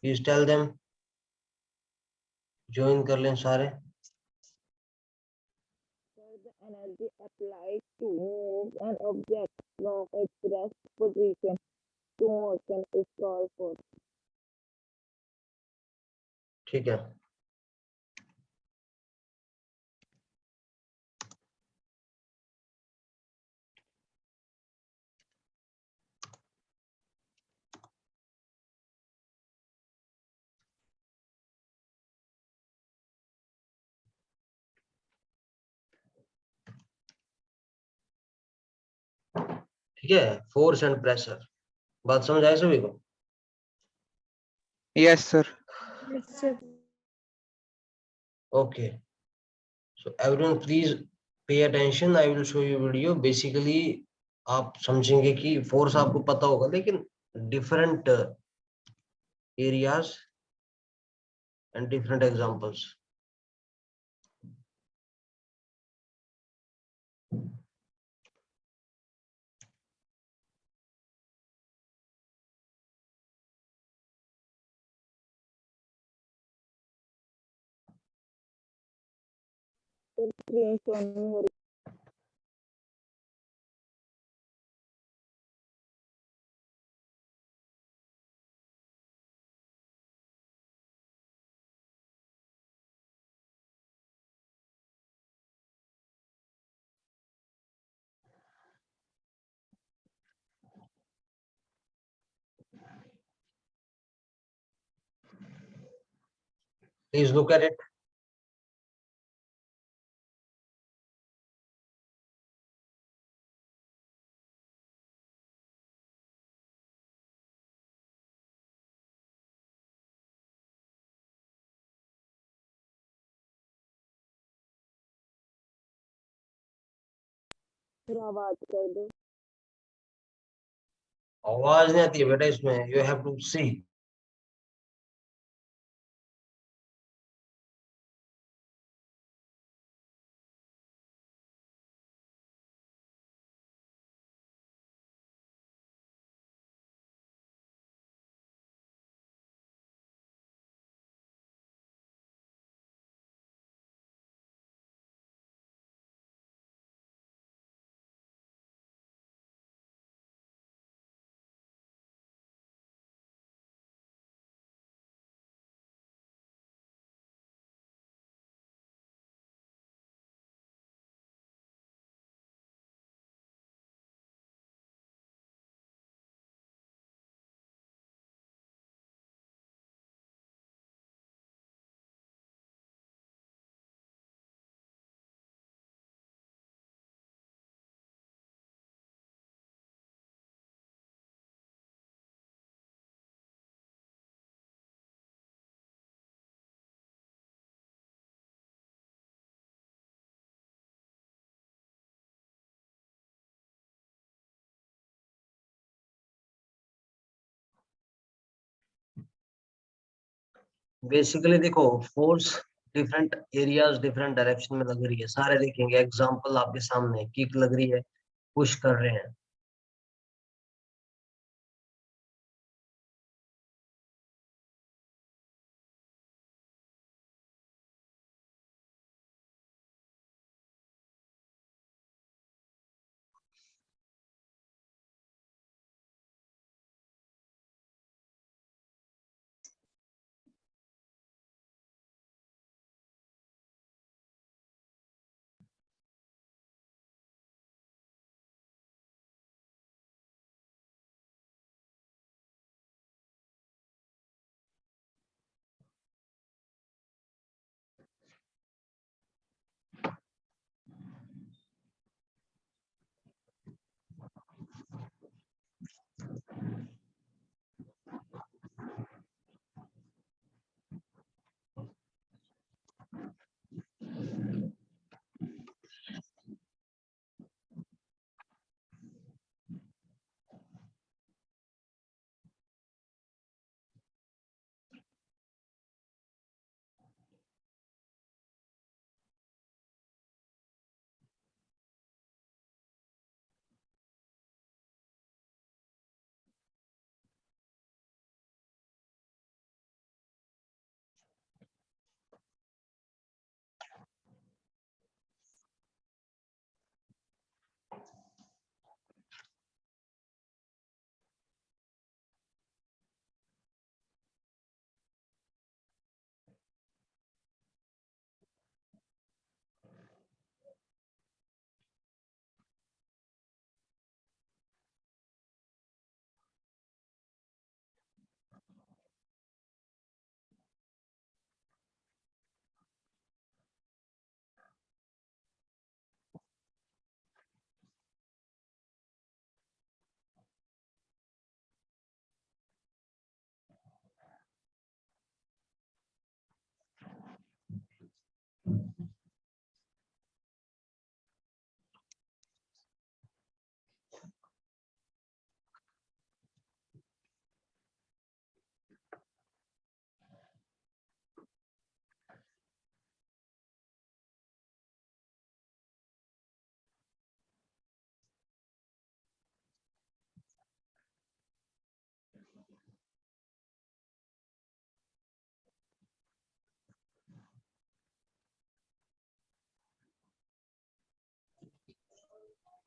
Please tell them, join कर लें सारे। The energy applied to move an object from its rest position to motion is called force. ठीक है, ठीक है। फोर्स एंड प्रेशर, बात समझ आए सभी को? Yes, sir. Yes, sir. Okay, so everyone please pay attention, I will show you video. Basically आप समझेंगे कि फोर्स आपको पता होगा, लेकिन different areas and different examples. The screen showing here. Please look at it. फिर आवाज कर दो। आवाज नहीं आती है बेटा इसमें, you have to see. Basically देखो, force different areas different direction में लग रही है, सारे देखेंगे। एग्जांपल आपके सामने, किक लग रही है, पुश कर रहे हैं।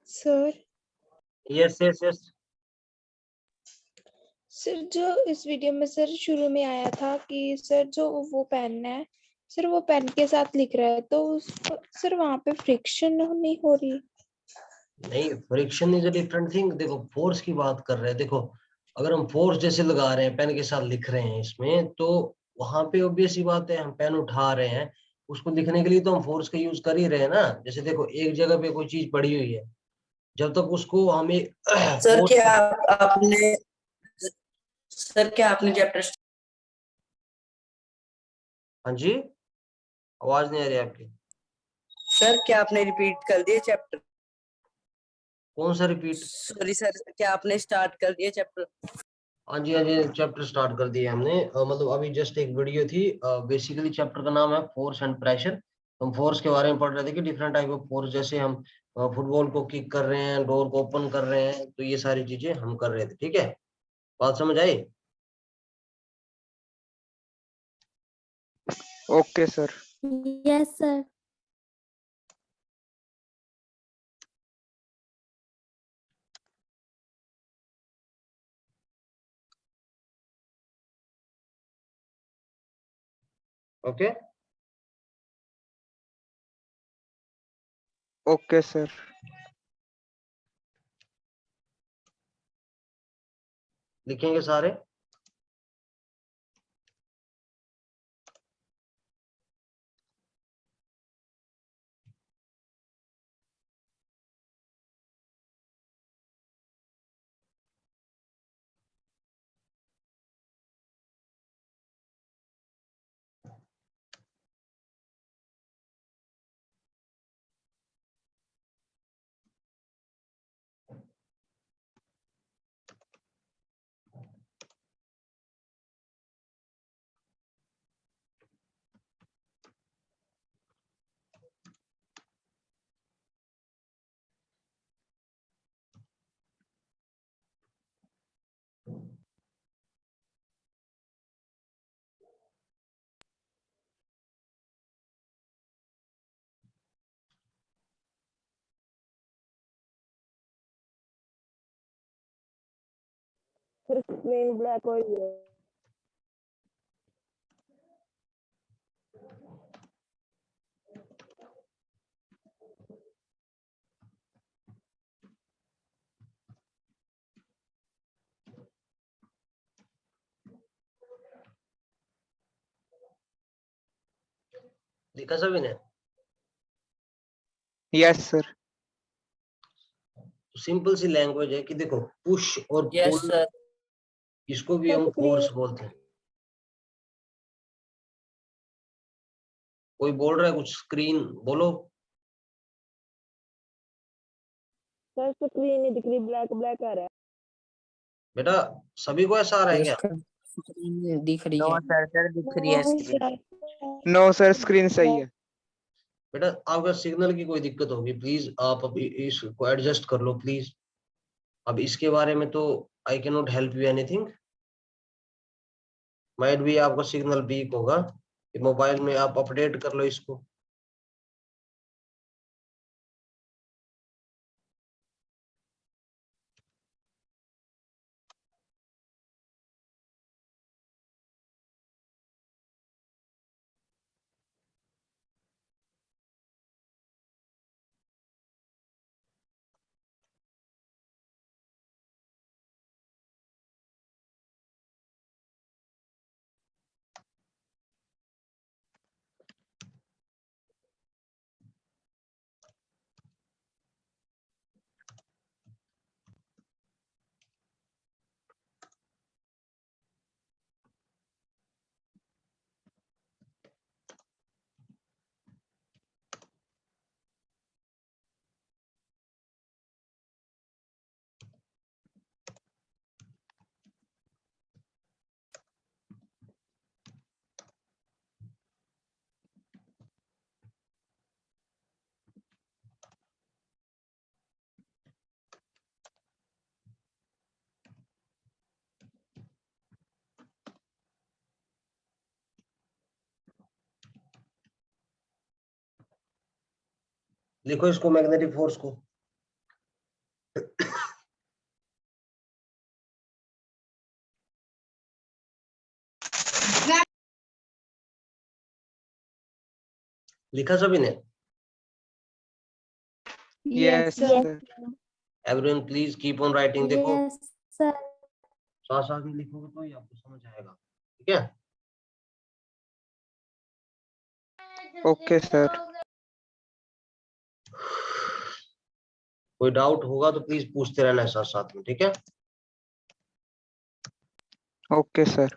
Sir yes yes yes. Sir जो इस वीडियो में सर शुरू में आया था कि सर जो वो पेन है सर वो पेन के साथ लिख रहा है तो सर वहां पे फ्रिक्शन नहीं हो रही। नहीं, friction is a different thing. देखो फोर्स की बात कर रहे हैं। देखो अगर हम फोर्स जैसे लगा रहे हैं, पेन के साथ लिख रहे हैं इसमें, तो वहां पे ऑब्वियस सी बात है, हम पेन उठा रहे हैं, उसको लिखने के लिए तो हम फोर्स का यूज कर ही रहे हैं ना। जैसे देखो एक जगह पे कोई चीज पड़ी हुई है, जब तक उसको हमें सर फोर्स। क्या आपने सर क्या आपने चैप्टर हाँ जी, आवाज नहीं आ रही आपकी। सर क्या आपने रिपीट कर दिया चैप्टर? कौन सा रिपीट? सॉरी सर, क्या आपने स्टार्ट कर दिया चैप्टर? हाँ जी हाँ जी, चैप्टर स्टार्ट कर दिया हमने। मतलब अभी जस्ट एक वीडियो थी। बेसिकली चैप्टर का नाम है फोर्स एंड प्रेशर। हम फोर्स के बारे में पढ़ रहे थे कि डिफरेंट टाइप ऑफ फोर्स, जैसे हम फुटबॉल को किक कर रहे हैं, डोर को ओपन कर रहे हैं, तो ये सारी चीजें हम कर रहे थे। ठीक है, बात समझ आई? Okay sir. Yes sir. Okay okay sir. लिखेंगे सारे। फिर स्क्रीन ब्लैक हो रही है। लिखा सभी ने? Yes sir. सिंपल सी लैंग्वेज है कि देखो पुश और यस पुल, सर। इसको भी हम फोर्स बोलते हैं। कोई बोल रहा है कुछ? स्क्रीन बोलो। सर स्क्रीन नहीं दिख रही, ब्लैक ब्लैक आ रहा है। बेटा सभी को ऐसा आ रहा है क्या? स्क्रीन दिख रही नो है। सर, सर दिख रही है नहीं screen. Sir. No sir, screen सही है। बेटा आपका सिग्नल की कोई दिक्कत होगी, प्लीज आप अभी इसको एडजस्ट कर लो प्लीज। अब इसके बारे में तो I can not help you anything. Might भी आपका सिग्नल वीक होगा, मोबाइल में आप अपडेट कर लो इसको। लिखो इसको, मैग्नेटिक फोर्स को। लिखा सभी ने? Yes, sir. Everyone please keep on writing. देखो Yes, sir. साथ साथ में लिखोगे तो ही आपको समझ आएगा, ठीक है? Okay, sir. कोई डाउट होगा तो प्लीज पूछते रहना है साथ साथ में, ठीक है? Okay, sir.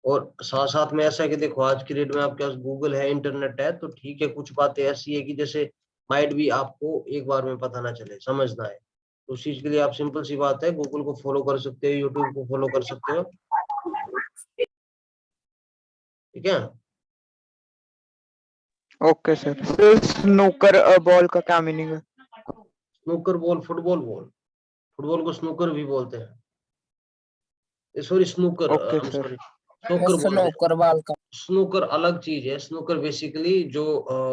और साथ साथ में ऐसा है कि देखो आज की डेट में आपके पास गूगल है, इंटरनेट है, तो ठीक है, कुछ बातें ऐसी है कि जैसे माइट भी आपको एक बार में पता ना चले, समझना है। तो उस चीज के लिए आप सिंपल सी बात है, गूगल को फॉलो कर सकते हो, यूट्यूब को फॉलो कर सकते हो, ठीक है? Okay, sir. Sir, snooker ball का क्या मीनिंग है? Snooker ball, football ball, football को स्नूकर भी बोलते हैं, sorry snooker, Okay, I am sir. Sorry, snooker बोलते हैं। स्नूकर बॉल का स्नूकर अलग चीज है। स्नूकर बेसिकली जो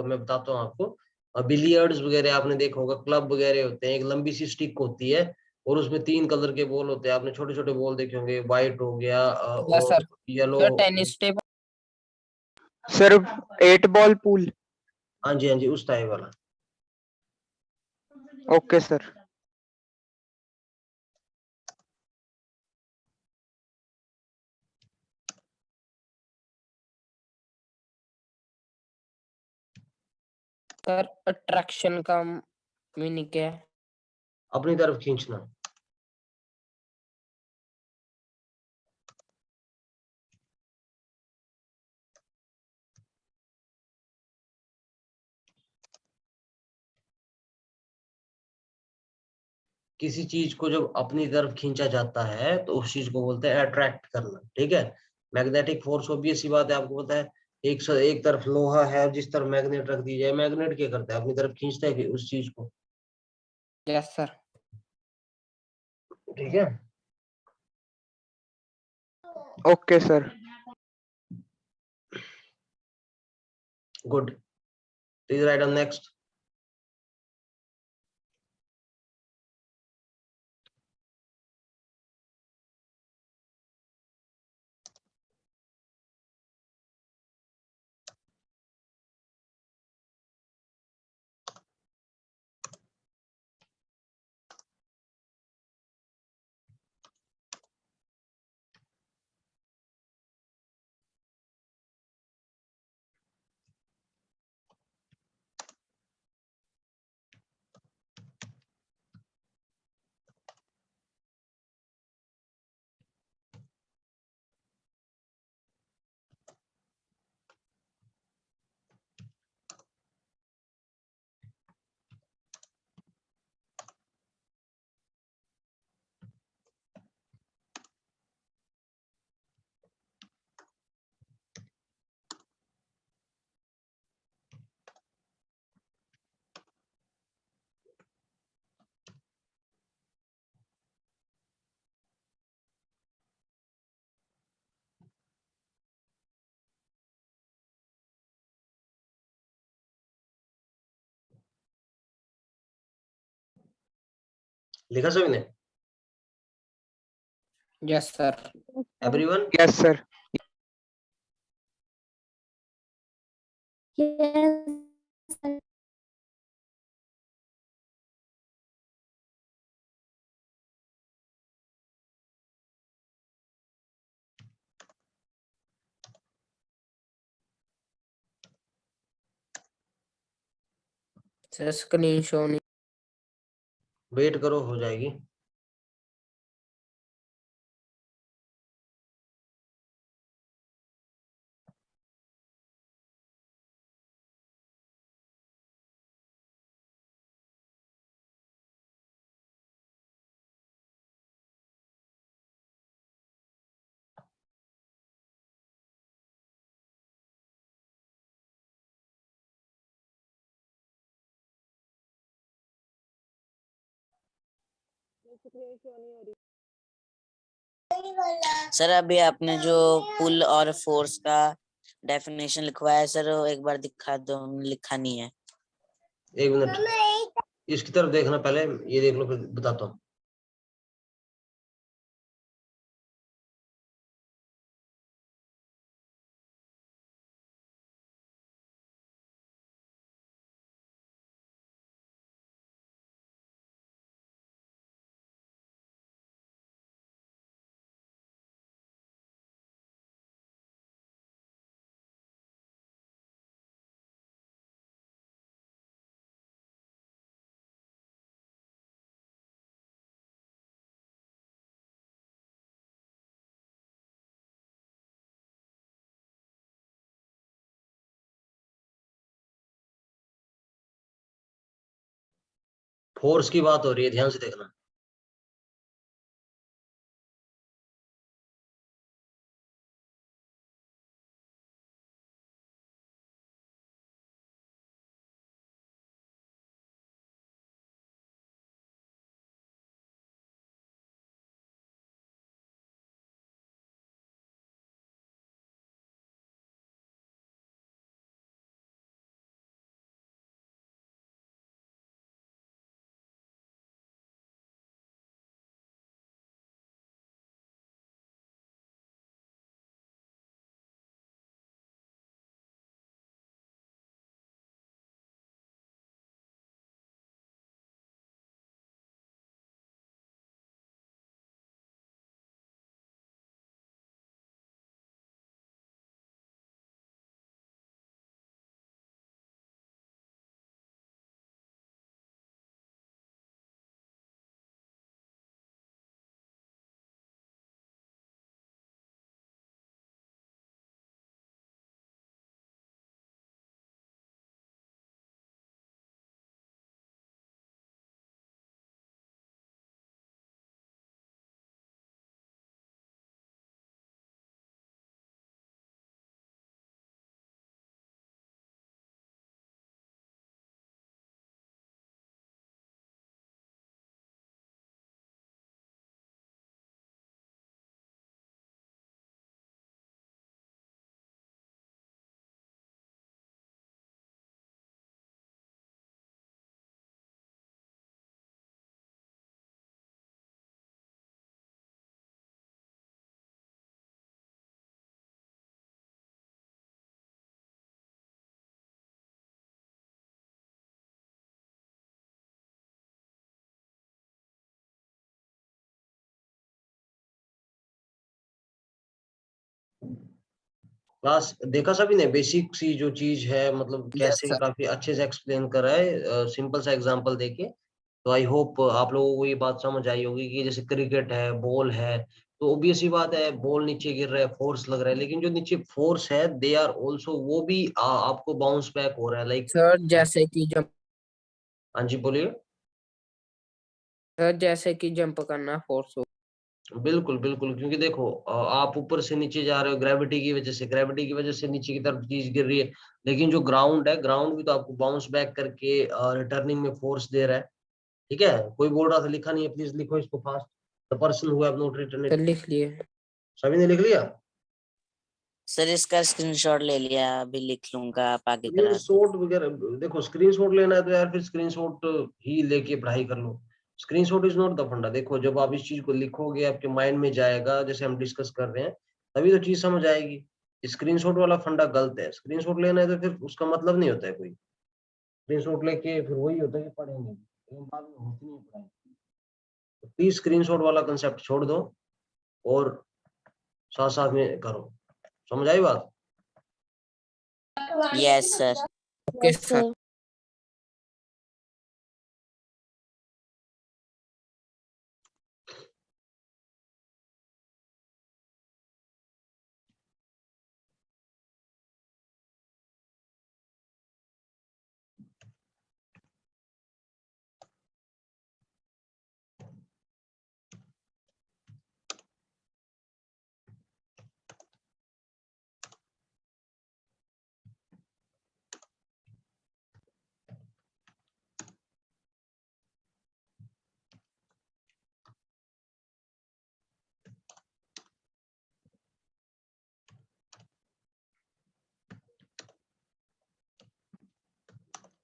मैं बताता हूँ आपको, बिलियर्ड्स वगैरह आपने देखा होगा, क्लब वगैरह होते हैं, एक लंबी सी स्टिक होती है और उसमें 3 कलर के बॉल होते हैं। आपने छोटे छोटे बॉल देखे होंगे, व्हाइट हो गया यस और sir. Yellow. Sir tennis table. Sir, 8 ball pool. हाँ जी हाँ जी, उस टाइप वाला। Okay, sir. सर अट्रैक्शन का मीनिंग क्या है? अपनी तरफ खींचना। किसी चीज को जब अपनी तरफ खींचा जाता है तो उस चीज को बोलते हैं अट्रैक्ट करना, ठीक है? मैग्नेटिक फोर्स, ऑब्वियस सी बात है, आपको पता है। एक तरफ लोहा है, जिस तरफ मैग्नेट रख दी जाए, मैग्नेट क्या करता है? अपनी तरफ खींचता है कि उस चीज को, यस सर। ठीक है? Okay, sir. Good, please right on next. लिखा सभी ने? Yes sir. Everyone? Yes, sir. Yes, sir. Sir screen show नहीं। वेट करो, हो जाएगी। सर अभी आपने जो पुल और फोर्स का डेफिनेशन लिखवाया है सर, वो एक बार दिखा दो, लिखा नहीं है। एक मिनट, इसकी तरफ देखना पहले, ये देख लो फिर बताता हूँ। फोर्स की बात हो रही है, ध्यान से देखना। क्लास देखा सभी ने, बेसिक सी जो चीज है, मतलब कैसे काफी अच्छे से एक्सप्लेन करा है सिंपल सा एग्जांपल देके। तो आई होप आप लोगों को ये बात समझ आई होगी कि जैसे क्रिकेट है, बॉल है, तो ऑब्वियस ही बात है, बॉल नीचे गिर रहा है, फोर्स लग रहा है, लेकिन जो नीचे फोर्स है दे आर ऑल्सो, वो भी आपको बाउंस बैक हो रहा है, लाइक। सर जैसे कि जंप, हाँ जी बोलिए। सर जैसे कि जंप करना फोर्स हो। बिल्कुल बिल्कुल, क्योंकि देखो आप ऊपर से नीचे जा रहे हो ग्रेविटी की वजह से, ग्रेविटी की वजह से नीचे की तरफ चीज गिर रही है, लेकिन जो ग्राउंड है, ग्राउंड भी तो आपको बाउंस बैक करके रिटर्निंग में फोर्स दे रहा है। ठीक है, कोई बोल रहा था लिखा नहीं है, प्लीज लिखो इसको fast. The person who have not written sir it. लिख लिए। सभी ने लिख लिया? सर इसका स्क्रीनशॉट ले लिया, अभी लिख लूंगा, आप आगे स्क्रीन करा दो। शॉट वगैरह, देखो स्क्रीनशॉट लेना है तो यार फिर स्क्रीनशॉट ही लेके पढ़ाई कर लो। स्क्रीनशॉट इज नॉट द फंडा। देखो जब आप इस चीज को लिखोगे, आपके माइंड में जाएगा, जैसे हम डिस्कस कर रहे हैं, तभी तो चीज समझ आएगी। स्क्रीनशॉट वाला फंडा गलत है। स्क्रीनशॉट लेना है तो फिर उसका मतलब नहीं होता है कोई। स्क्रीनशॉट लेके फिर वही होता है कि पढ़ेंगे, लेकिन बाद में होती नहीं पढ़ाई। तो प्लीज स्क्रीनशॉट वाला कंसेप्ट छोड़ दो और साथ साथ में करो। समझ आई बात? Yes sir. Okay Yes, sir. sir.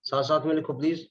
साथ साथ में लिखो प्लीज।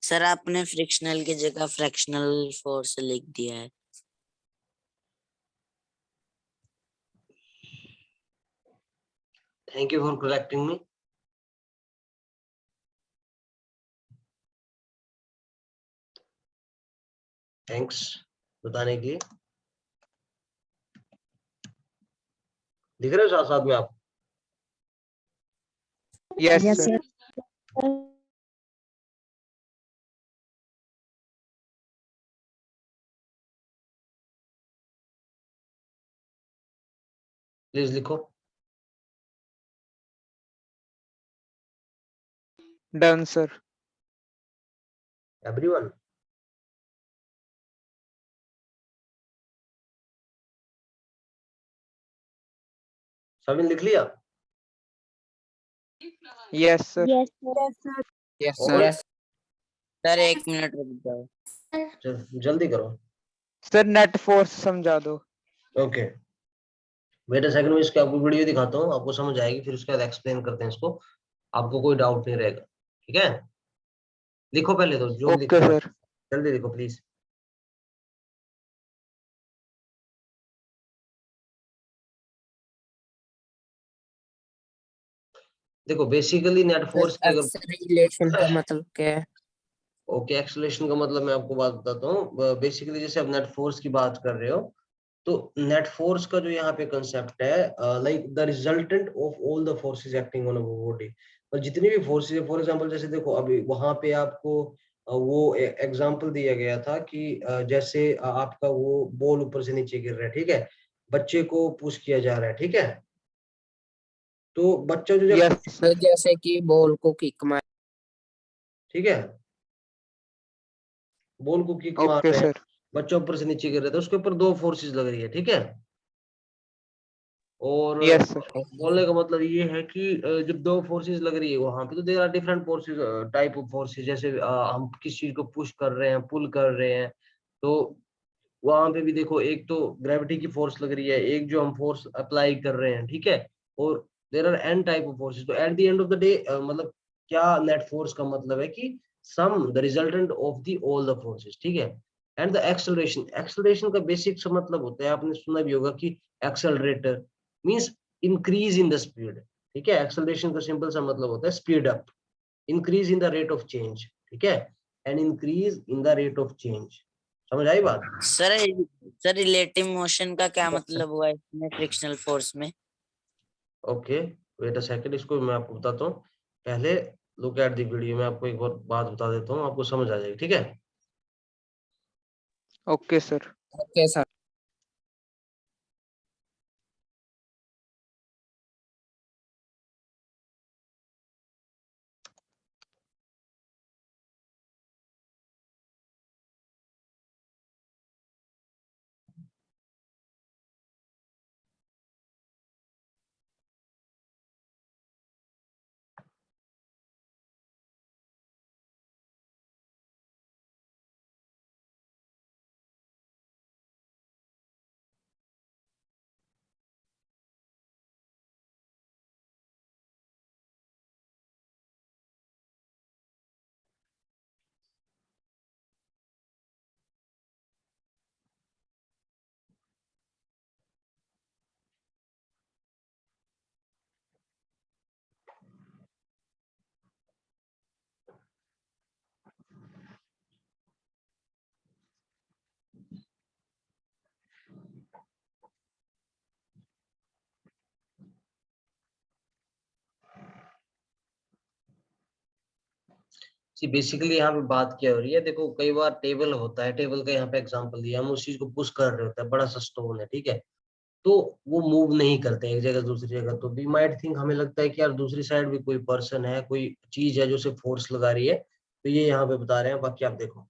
सर आपने फ्रिक्शनल की जगह फ्रैक्शनल फोर्स लिख दिया है। Thank you for correcting me. Thanks बताने के लिए। दिख रहे हो साथ साथ में आप? Yes, Yes, sir. yes. Sir. Please लिखो। Done, sir. एवरीवन। सभी ने लिख लिया? Yes, sir. Yes, sir. Yes, और sir. सर 1 मिनट रुक जाओ। जल्दी करो। Sir, net force समझा दो। ओके वेट अ सेकंड, में इसकी आपको वीडियो दिखाता हूँ, आपको समझ आएगी, फिर उसके बाद एक्सप्लेन करते हैं इसको, आपको कोई डाउट नहीं रहेगा। ठीक है, लिखो पहले तो जो Okay, लिखना है, sir. जल्दी लिखो प्लीज। देखो बेसिकली नेट सर फोर्स की अगर एक्सेलरेशन का मतलब क्या है? ओके एक्सेलरेशन का मतलब मैं आपको बात बताता हूँ। बेसिकली जैसे आप नेट फोर्स की बात कर रहे हो, तो नेट फोर्स का जो यहाँ पे कंसेप्ट है, like the resultant of all the forces acting on a body. और जितनी भी फोर्सेस है, फॉर एग्जांपल जैसे देखो अभी वहां पे आपको वो एग्जांपल दिया गया था कि जैसे आपका वो बॉल ऊपर से नीचे गिर रहा है, ठीक है, बच्चे को पुश किया जा रहा है, ठीक है, तो बच्चा जो जब Yes, sir. सर जैसे कि बॉल को किक मार। ठीक है, बॉल को किक मार Okay, रहे हैं, sir. बच्चा ऊपर से नीचे गिर रहा है, तो उसके ऊपर दो फोर्सेस लग रही है, ठीक है। और Yes, sir. बोलने का मतलब ये है कि जब दो फोर्सेस लग रही है वहां पे, तो there are different forces, type of forces. जैसे हम किस चीज को पुश कर रहे हैं, पुल कर रहे हैं, तो वहां पे भी देखो एक तो ग्रेविटी की फोर्स लग रही है, एक जो हम फोर्स अप्लाई कर रहे हैं, ठीक है। और there are n type of forces. तो at the end of the day मतलब क्या नेट फोर्स का मतलब है कि sum the resultant of the all the forces, ठीक है। एंड द एक्सेलरेशन, एक्सेलरेशन का बेसिक सा मतलब होता है, आपने सुना भी होगा कि accelerator means increase in the speed, ठीक है। एक्सेलरेशन का सिंपल सा मतलब होता है speed up, increase in the rate of change, ठीक है, and increase in the rate of change. समझ आई बात? सर सर रिलेटिव मोशन का क्या मतलब हुआ इसमें फ्रिक्शनल फोर्स में? ओके वेट अ सेकंड, इसको मैं आपको बताता हूँ। पहले लुक एट द वीडियो में आपको एक और बात बता देता हूँ, आपको समझ आ जाएगी, ठीक है। Okay, sir. Okay sir. See basically यहाँ पे बात क्या हो रही है, देखो कई बार टेबल होता है, टेबल का यहाँ पे एग्जांपल दिया, हम उस चीज को पुश कर रहे होते हैं, बड़ा सा स्टोन है, ठीक है, तो वो मूव नहीं करते एक जगह से दूसरी जगह, तो वी माइट थिंक, हमें लगता है कि यार दूसरी साइड भी कोई पर्सन है, कोई चीज है जो उसे फोर्स लगा रही है, तो ये यहाँ पे बता रहे हैं, बाकी आप देखो।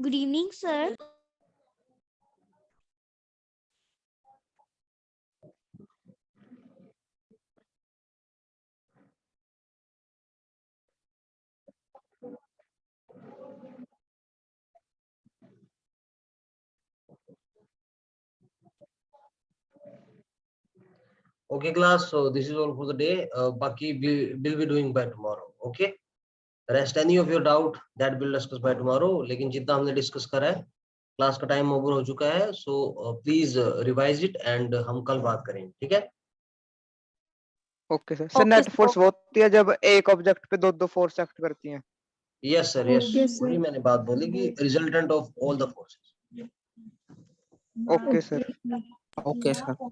Good evening, sir. Okay class, so this is all for the day. Baki we'll be doing by tomorrow. Okay, rest any of your doubt that we'll discuss by tomorrow. लेकिन जितना हमने डिस्कस करा है, क्लास का time over हो चुका है, so please revise it and हम कल बात करेंगे, ठीक है? Okay sir. Sir net force वो होती है जब एक ऑब्जेक्ट पे दो फोर्स एक्ट करती हैं। Yes sir, yes, Okay, sir. वही मैंने बात बोली कि resultant of all the forces. Okay sir. Okay sir.